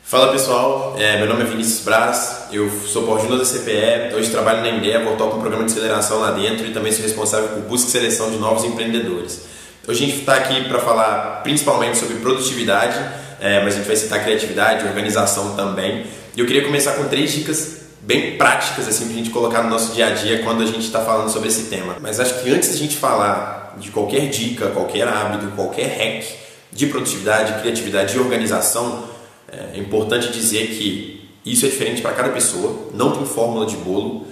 Fala pessoal, meu nome é Vinícius Braz, eu sou pós-júnior da CPE, hoje trabalho na Endeavor, toco um programa de aceleração lá dentro e também sou responsável por busca e seleção de novos empreendedores. Hoje a gente está aqui para falar principalmente sobre produtividade, mas a gente vai citar criatividade, organização também. E eu queria começar com 3 dicas bem práticas assim, para a gente colocar no nosso dia a dia quando a gente está falando sobre esse tema. Mas acho que antes de a gente falar de qualquer dica, qualquer hábito, qualquer hack de produtividade, criatividade e organização, é importante dizer que isso é diferente para cada pessoa, não tem fórmula de bolo,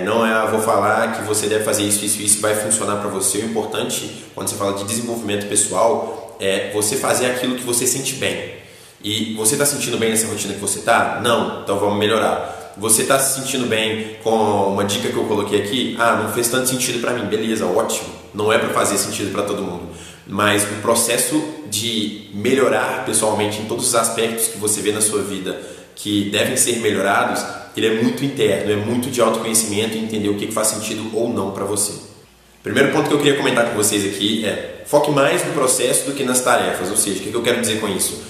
não é vou falar que você deve fazer isso vai funcionar para você. O importante quando você fala de desenvolvimento pessoal é você fazer aquilo que você sente bem. E você está sentindo bem nessa rotina que você está? Não? Então vamos melhorar. Você está se sentindo bem com uma dica que eu coloquei aqui? Não fez tanto sentido para mim, beleza, ótimo, não é para fazer sentido para todo mundo. Mas o processo de melhorar pessoalmente em todos os aspectos que você vê na sua vida que devem ser melhorados, ele é muito interno, é muito de autoconhecimento e entender o que faz sentido ou não para você. Primeiro ponto que eu queria comentar com vocês aqui é: foque mais no processo do que nas tarefas. Ou seja, o que eu quero dizer com isso?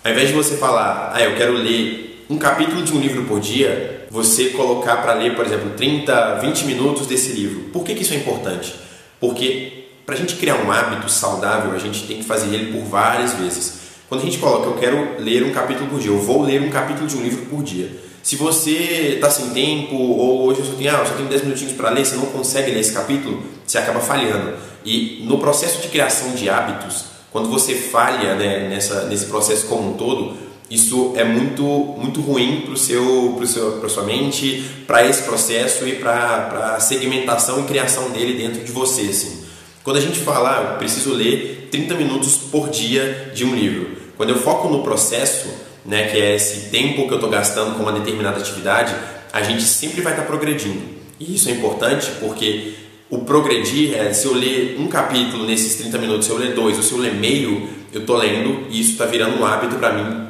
Ao invés de você falar, eu quero ler um capítulo de um livro por dia, você colocar para ler, por exemplo, 30, 20 minutos desse livro. Por que isso é importante? Porque para a gente criar um hábito saudável, a gente tem que fazer ele por várias vezes. Quando a gente coloca, eu quero ler um capítulo por dia, eu vou ler um capítulo de um livro por dia. Se você está sem tempo, ou hoje eu só tenho 10 minutinhos para ler, você não consegue ler esse capítulo, você acaba falhando. E no processo de criação de hábitos, quando você falha, nesse processo como um todo, isso é muito ruim para sua mente, para esse processo e para a segmentação e criação dele dentro de você, assim. Quando a gente fala, eu preciso ler 30 minutos por dia de um livro. Quando eu foco no processo, que é esse tempo que eu estou gastando com uma determinada atividade, a gente sempre vai estar progredindo. E isso é importante porque o progredir se eu ler um capítulo nesses 30 minutos, se eu ler 2 ou se eu ler meio, eu estou lendo e isso está virando um hábito para mim,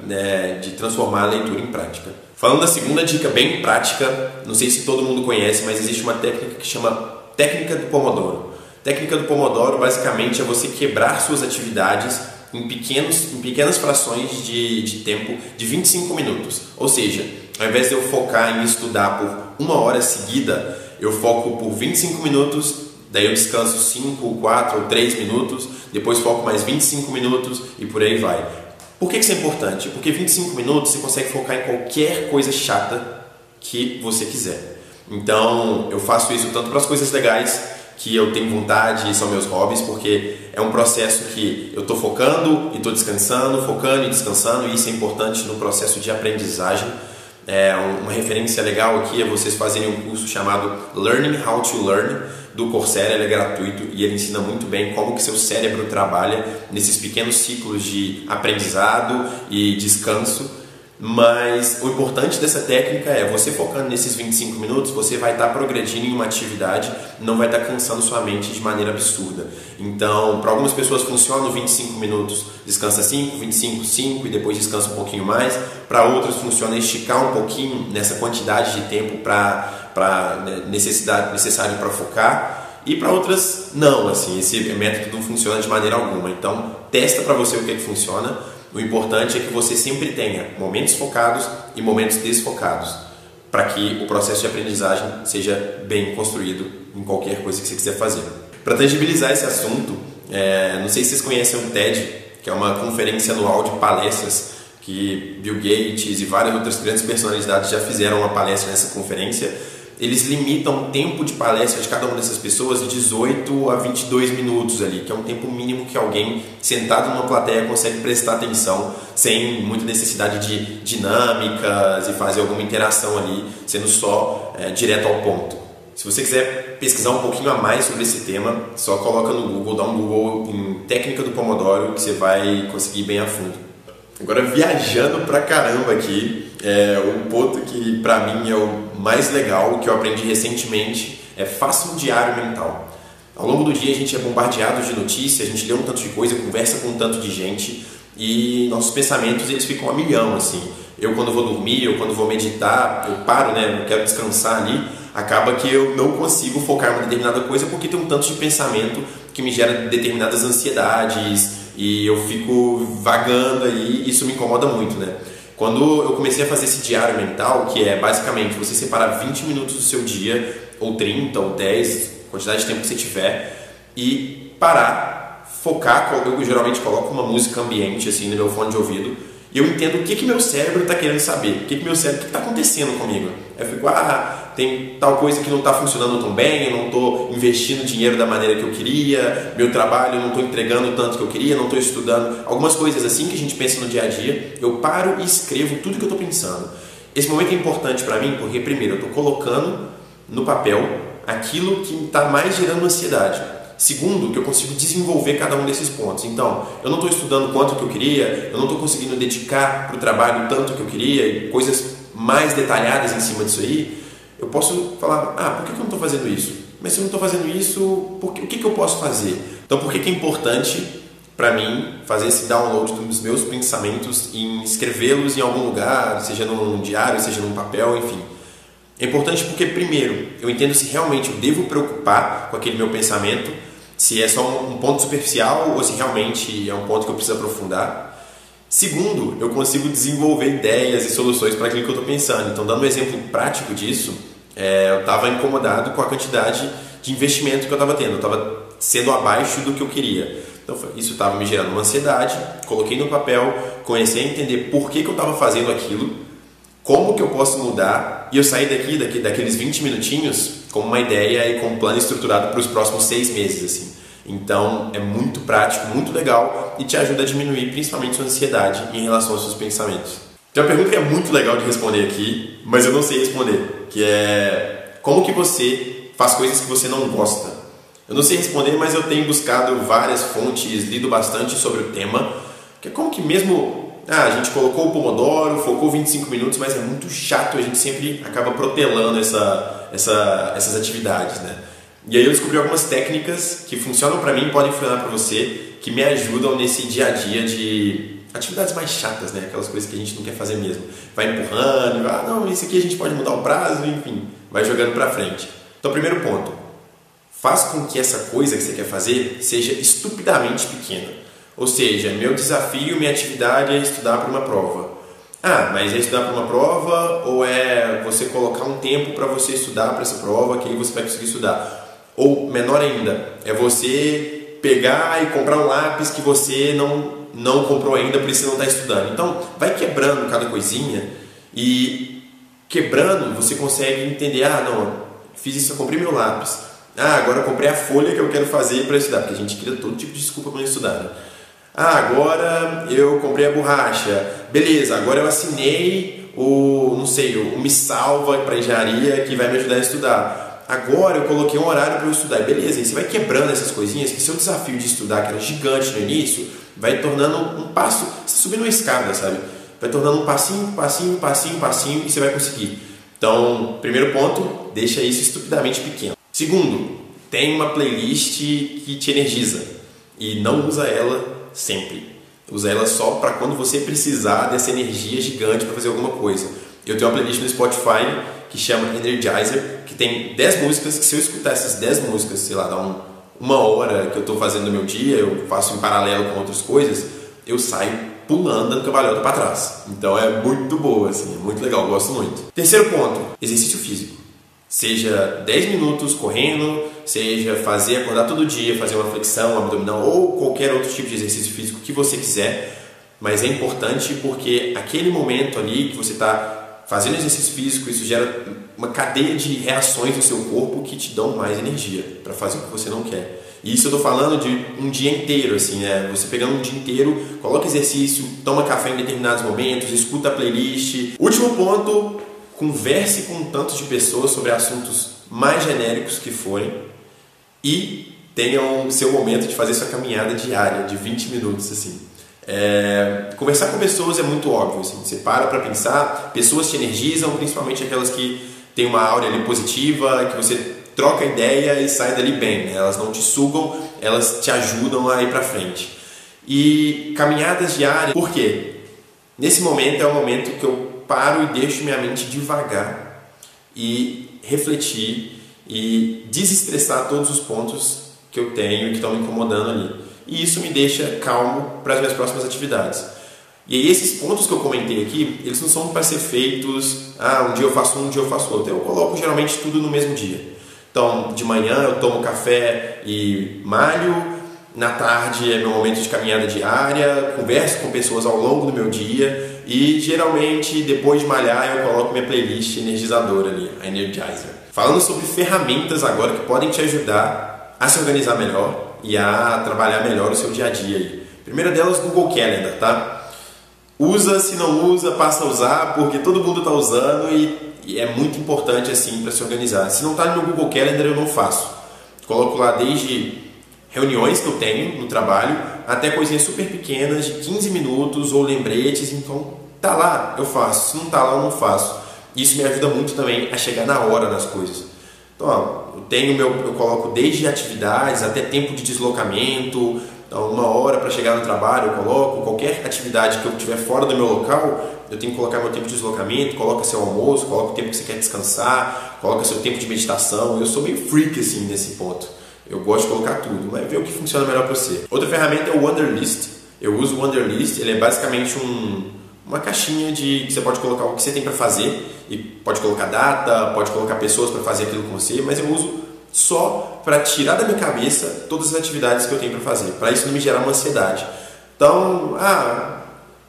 de transformar a leitura em prática. Falando da segunda dica bem prática, não sei se todo mundo conhece, mas existe uma técnica que chama técnica do Pomodoro. Técnica do Pomodoro basicamente é você quebrar suas atividades em pequenas frações de tempo de 25 minutos. Ou seja, ao invés de eu focar em estudar por 1 hora seguida, eu foco por 25 minutos, daí eu descanso 5, 4 ou 3 minutos, depois foco mais 25 minutos e por aí vai. Por que isso é importante? Porque 25 minutos você consegue focar em qualquer coisa chata que você quiser. Então eu faço isso tanto para as coisas legais que eu tenho vontade, são meus hobbies, porque é um processo que eu estou focando e estou descansando, focando e descansando, e isso é importante no processo de aprendizagem. Uma referência legal aqui é vocês fazerem um curso chamado Learning How to Learn, do Coursera. Ele é gratuito e ele ensina muito bem como que seu cérebro trabalha nesses pequenos ciclos de aprendizado e descanso. Mas o importante dessa técnica é você focando nesses 25 minutos, você vai estar progredindo em uma atividade, não vai estar cansando sua mente de maneira absurda. Então, para algumas pessoas funciona 25 minutos, descansa 5, 25, 5 e depois descansa um pouquinho mais. Para outras funciona esticar um pouquinho nessa quantidade de tempo para necessário para focar. E para outras não, assim, esse método não funciona de maneira alguma. Então, testa para você o que funciona. O importante é que você sempre tenha momentos focados e momentos desfocados, para que o processo de aprendizagem seja bem construído em qualquer coisa que você quiser fazer. Para tangibilizar esse assunto, não sei se vocês conhecem o TED, que é uma conferência anual de palestras que Bill Gates e várias outras grandes personalidades já fizeram uma palestra nessa conferência. Eles limitam o tempo de palestra de cada uma dessas pessoas de 18 a 22 minutos ali, que é um tempo mínimo que alguém sentado numa plateia consegue prestar atenção sem muita necessidade de dinâmicas e fazer alguma interação ali, sendo só direto ao ponto. Se você quiser pesquisar um pouquinho a mais sobre esse tema, só coloca no Google, dá um Google em técnica do Pomodoro que você vai conseguir ir bem a fundo. Agora, viajando pra caramba aqui, um ponto que pra mim é o mais legal, que eu aprendi recentemente, faça um diário mental. Ao longo do dia a gente é bombardeado de notícias, a gente lê um tanto de coisa, conversa com um tanto de gente e nossos pensamentos eles ficam a milhão, assim. Eu quando vou dormir, eu quando vou meditar, eu paro, eu quero descansar ali, acaba que eu não consigo focar em uma determinada coisa porque tem um tanto de pensamento que me gera determinadas ansiedades e eu fico vagando aí, isso me incomoda muito, né? Quando eu comecei a fazer esse diário mental, que é basicamente você separar 20 minutos do seu dia, ou 30, ou 10, quantidade de tempo que você tiver, e parar, focar, eu geralmente coloco uma música ambiente assim no meu fone de ouvido, e eu entendo o que meu cérebro está querendo saber, o que meu cérebro, o que está acontecendo comigo. Eu fico, tem tal coisa que não está funcionando tão bem, eu não estou investindo dinheiro da maneira que eu queria, meu trabalho eu não estou entregando tanto que eu queria, não estou estudando, algumas coisas assim que a gente pensa no dia a dia, eu paro e escrevo tudo que eu estou pensando. Esse momento é importante para mim porque, primeiro, eu estou colocando no papel aquilo que está mais gerando ansiedade. Segundo, que eu consigo desenvolver cada um desses pontos. Então, eu não estou estudando quanto que eu queria, eu não estou conseguindo dedicar para o trabalho tanto que eu queria, e coisas mais detalhadas em cima disso aí, eu posso falar, por que eu não estou fazendo isso? Mas se eu não estou fazendo isso, o que eu posso fazer? Então, por que é importante para mim fazer esse download dos meus pensamentos e escrevê-los em algum lugar, seja num diário, seja num papel, enfim. É importante porque, primeiro, eu entendo se realmente eu devo preocupar com aquele meu pensamento, se é só um ponto superficial ou se realmente é um ponto que eu preciso aprofundar. Segundo, eu consigo desenvolver ideias e soluções para aquilo que eu estou pensando. Então, dando um exemplo prático disso, eu estava incomodado com a quantidade de investimento que eu estava tendo. Eu estava sendo abaixo do que eu queria. Então, isso estava me gerando uma ansiedade. Coloquei no papel, comecei a entender por que eu estava fazendo aquilo, como que eu posso mudar, e eu saí daqueles 20 minutinhos com uma ideia e com um plano estruturado para os próximos 6 meses, assim. Então, é muito prático, muito legal e te ajuda a diminuir principalmente sua ansiedade em relação aos seus pensamentos. Tem uma pergunta que é muito legal de responder aqui, mas eu não sei responder, que é como que você faz coisas que você não gosta? Eu não sei responder, mas eu tenho buscado várias fontes, lido bastante sobre o tema, que é como que mesmo a gente colocou o Pomodoro, focou 25 minutos, mas é muito chato, a gente sempre acaba protelando essas atividades, né? E aí eu descobri algumas técnicas que funcionam para mim e podem funcionar para você, que me ajudam nesse dia a dia de atividades mais chatas, né? Aquelas coisas que a gente não quer fazer mesmo. Vai empurrando, não, isso aqui a gente pode mudar o prazo, enfim, vai jogando para frente. Então, primeiro ponto, faz com que essa coisa que você quer fazer seja estupidamente pequena. Ou seja, meu desafio, minha atividade é estudar para uma prova. Mas é estudar para uma prova ou é você colocar um tempo para você estudar para essa prova que aí você vai conseguir estudar? Ou, menor ainda, é você pegar e comprar um lápis que você não comprou ainda por isso você não está estudando. Então, vai quebrando cada coisinha e quebrando você consegue entender, fiz isso, eu comprei meu lápis. Agora eu comprei a folha que eu quero fazer para estudar, porque a gente cria todo tipo de desculpa para não estudar, né? Agora eu comprei a borracha. Beleza, agora eu assinei o Me Salva para engenharia que vai me ajudar a estudar. Agora eu coloquei um horário para eu estudar. Beleza, e você vai quebrando essas coisinhas que seu desafio de estudar, que era gigante no início, vai tornando um passo, você subindo uma escada, sabe? Vai tornando um passinho, passinho, passinho, passinho e você vai conseguir. Então, primeiro ponto, deixa isso estupidamente pequeno. Segundo, tem uma playlist que te energiza e não usa ela sempre. Usa ela só para quando você precisar dessa energia gigante para fazer alguma coisa. Eu tenho uma playlist no Spotify que chama Energizer, que tem 10 músicas, que se eu escutar essas 10 músicas, sei lá, dá uma hora que eu estou fazendo no meu dia, eu faço em paralelo com outras coisas, eu saio pulando, dando cambalhota para trás. Então é muito boa, assim, é muito legal, eu gosto muito. Terceiro ponto, exercício físico. Seja 10 minutos correndo, seja acordar todo dia, fazer uma flexão, um abdominal ou qualquer outro tipo de exercício físico que você quiser, mas é importante porque aquele momento ali que você está fazendo exercício físico, isso gera uma cadeia de reações no seu corpo que te dão mais energia para fazer o que você não quer. E isso eu estou falando de um dia inteiro, assim, né? Você pegando um dia inteiro, coloca exercício, toma café em determinados momentos, escuta a playlist. Último ponto, converse com tantos de pessoas sobre assuntos mais genéricos que forem e tenham o seu momento de fazer sua caminhada diária de 20 minutos, assim. Conversar com pessoas é muito óbvio, assim, você para pensar, pessoas te energizam, principalmente aquelas que têm uma áurea ali positiva, que você troca ideia e sai dali bem, né? Elas não te sugam, elas te ajudam a ir para frente. E caminhadas diárias, por quê? Nesse momento é o momento que eu paro e deixo minha mente devagar e refletir e desestressar todos os pontos que eu tenho e que estão me incomodando ali. E isso me deixa calmo para as minhas próximas atividades. E aí esses pontos que eu comentei aqui, eles não são para ser feitos, um dia eu faço um dia eu faço outro. Eu coloco geralmente tudo no mesmo dia. Então, de manhã eu tomo café e malho, na tarde é meu momento de caminhada diária, converso com pessoas ao longo do meu dia e geralmente depois de malhar eu coloco minha playlist energizadora ali, a Energizer. Falando sobre ferramentas agora que podem te ajudar a se organizar melhor e a trabalhar melhor o seu dia a dia aí. Primeira delas, Google Calendar, tá? Usa, se não usa, passa a usar, porque todo mundo está usando e é muito importante assim para se organizar. Se não está no meu Google Calendar, eu não faço. Coloco lá desde reuniões que eu tenho no trabalho, até coisinhas super pequenas de 15 minutos ou lembretes, então tá lá, eu faço. Se não tá lá, eu não faço. Isso me ajuda muito também a chegar na hora nas coisas. Então, eu coloco desde atividades até tempo de deslocamento. Então, 1 hora para chegar no trabalho eu coloco, qualquer atividade que eu tiver fora do meu local, eu tenho que colocar meu tempo de deslocamento, coloca seu almoço, coloca o tempo que você quer descansar, coloca seu tempo de meditação. Eu sou meio freak assim nesse ponto. Eu gosto de colocar tudo, mas ver o que funciona melhor para você. Outra ferramenta é o Wunderlist. Eu uso o Wunderlist, ele é basicamente uma caixinha que você pode colocar o que você tem para fazer e pode colocar data, pode colocar pessoas para fazer aquilo com você, mas eu uso só para tirar da minha cabeça todas as atividades que eu tenho para fazer, para isso não me gerar uma ansiedade. Então,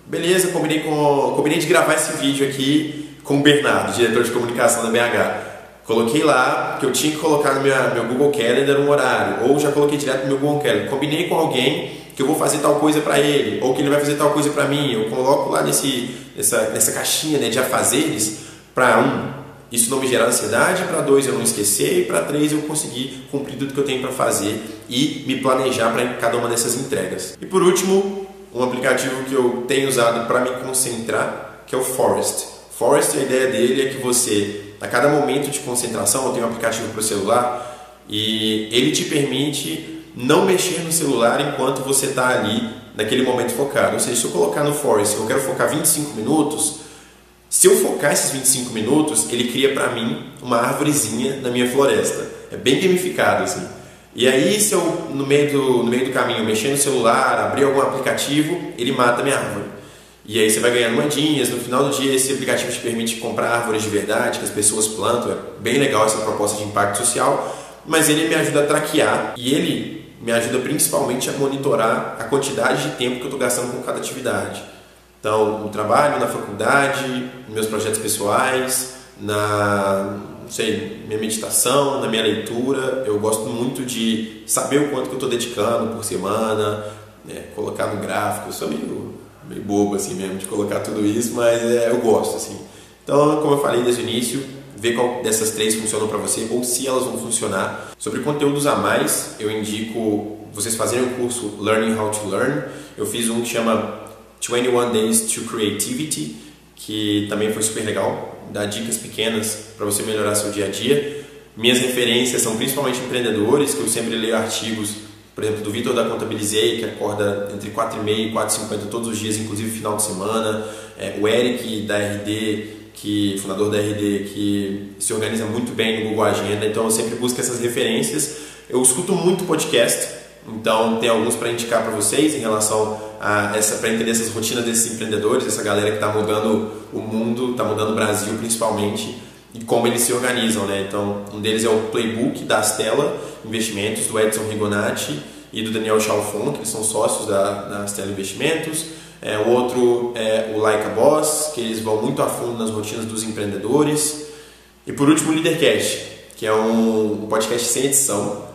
beleza, combinei de gravar esse vídeo aqui com o Bernardo, diretor de comunicação da BH. Coloquei lá que eu tinha que colocar no meu Google Calendar um horário, ou já coloquei direto no meu Google Calendar. Combinei com alguém que eu vou fazer tal coisa para ele, ou que ele vai fazer tal coisa para mim. Eu coloco lá nessa caixinha, né, de afazeres, para isso não me gerar ansiedade, para 2 eu não esquecer, e para 3 eu conseguir cumprir tudo que eu tenho para fazer e me planejar para cada uma dessas entregas. E por último, um aplicativo que eu tenho usado para me concentrar, que é o Forest. Forest, a ideia dele é que você, a cada momento de concentração, eu tenho um aplicativo para o celular e ele te permite não mexer no celular enquanto você está ali naquele momento focado. Ou seja, se eu colocar no Forest, eu quero focar 25 minutos, se eu focar esses 25 minutos, ele cria para mim uma árvorezinha na minha floresta. É bem gamificado assim. E aí, se eu no meio do caminho mexer no celular, abrir algum aplicativo, ele mata a minha árvore. E aí você vai ganhando moedinhas, no final do dia esse aplicativo te permite comprar árvores de verdade, que as pessoas plantam, é bem legal essa proposta de impacto social, mas ele me ajuda a traquear e ele me ajuda principalmente a monitorar a quantidade de tempo que eu estou gastando com cada atividade. Então, no trabalho, na faculdade, nos meus projetos pessoais, minha meditação, na minha leitura, eu gosto muito de saber o quanto que eu estou dedicando por semana, colocar no gráfico. Eu sou meio bobo assim mesmo de colocar tudo isso, mas eu gosto assim. Então, como eu falei desde o início, ver qual dessas 3 funcionam para você ou se elas vão funcionar. Sobre conteúdos a mais, eu indico vocês fazerem o curso Learning How to Learn. Eu fiz um que chama 21 Days to Creativity, que também foi super legal, dá dicas pequenas para você melhorar seu dia a dia. Minhas referências são principalmente empreendedores, que eu sempre leio artigos, por exemplo, do Vitor da Contabilizei, que acorda entre 4h30 e 4h50 todos os dias, inclusive final de semana. O Eric da RD, fundador da RD, que se organiza muito bem no Google Agenda, então eu sempre busco essas referências. Eu escuto muito podcast, então tem alguns para indicar para vocês em relação a para entender essas rotinas desses empreendedores, essa galera que está mudando o mundo, está mudando o Brasil principalmente, e como eles se organizam, né? Então, um deles é o Playbook da Astela Investimentos, do Edson Rigonati e do Daniel Chalfon, que eles são sócios da Astela Investimentos. O outro é o Like a Boss, que eles vão muito a fundo nas rotinas dos empreendedores. E por último, o Leadercast, que é um podcast sem edição,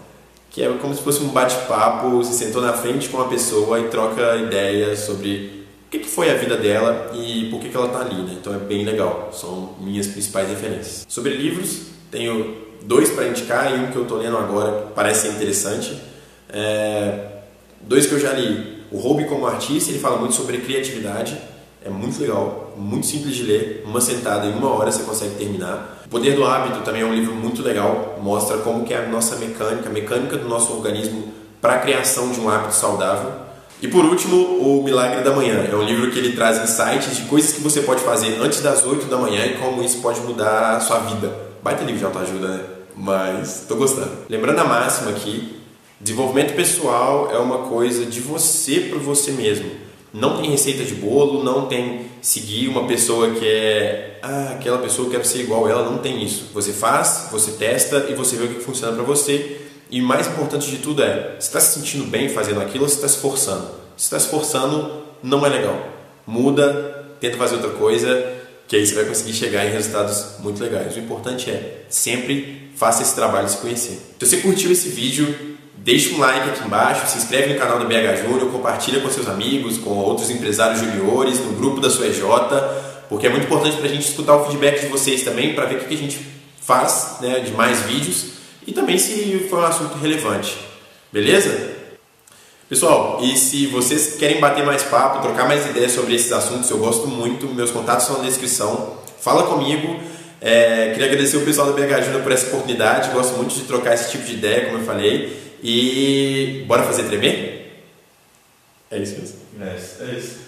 que é como se fosse um bate-papo, você sentou na frente com uma pessoa e troca ideias sobre o que foi a vida dela e por que ela está ali, né? Então é bem legal, são minhas principais referências. Sobre livros, tenho 2 para indicar e um que eu estou lendo agora que parece ser interessante. 2 que eu já li. O Hobby como Artista, ele fala muito sobre criatividade, é muito legal, muito simples de ler, uma sentada em 1 hora você consegue terminar. O Poder do Hábito também é um livro muito legal, mostra como que é a nossa mecânica, a mecânica do nosso organismo para a criação de um hábito saudável. E por último, o Milagre da Manhã, é um livro que ele traz insights de coisas que você pode fazer antes das 8 da manhã e como isso pode mudar a sua vida. Baita livro de autoajuda, né? Mas tô gostando. Lembrando a máxima aqui, desenvolvimento pessoal é uma coisa de você para você mesmo. Não tem receita de bolo, não tem seguir uma pessoa que é aquela pessoa eu quero ser igual a ela, não tem isso. Você faz, você testa e você vê o que funciona para você. E mais importante de tudo é, você está se sentindo bem fazendo aquilo ou você está se forçando? Se está se forçando, não é legal. Muda, tenta fazer outra coisa, que aí você vai conseguir chegar em resultados muito legais. O importante é, sempre faça esse trabalho de se conhecer. Se você curtiu esse vídeo, deixa um like aqui embaixo, se inscreve no canal do BH Júnior, compartilha com seus amigos, com outros empresários juniores, no grupo da sua EJ, porque é muito importante para a gente escutar o feedback de vocês também, para ver o que a gente faz, né, de mais vídeos e também se for um assunto relevante. Beleza? Pessoal, e se vocês querem bater mais papo, trocar mais ideias sobre esses assuntos, eu gosto muito, meus contatos estão na descrição, fala comigo. Queria agradecer o pessoal da BH Júnior por essa oportunidade, gosto muito de trocar esse tipo de ideia, como eu falei, e bora fazer tremer? É isso mesmo? É isso.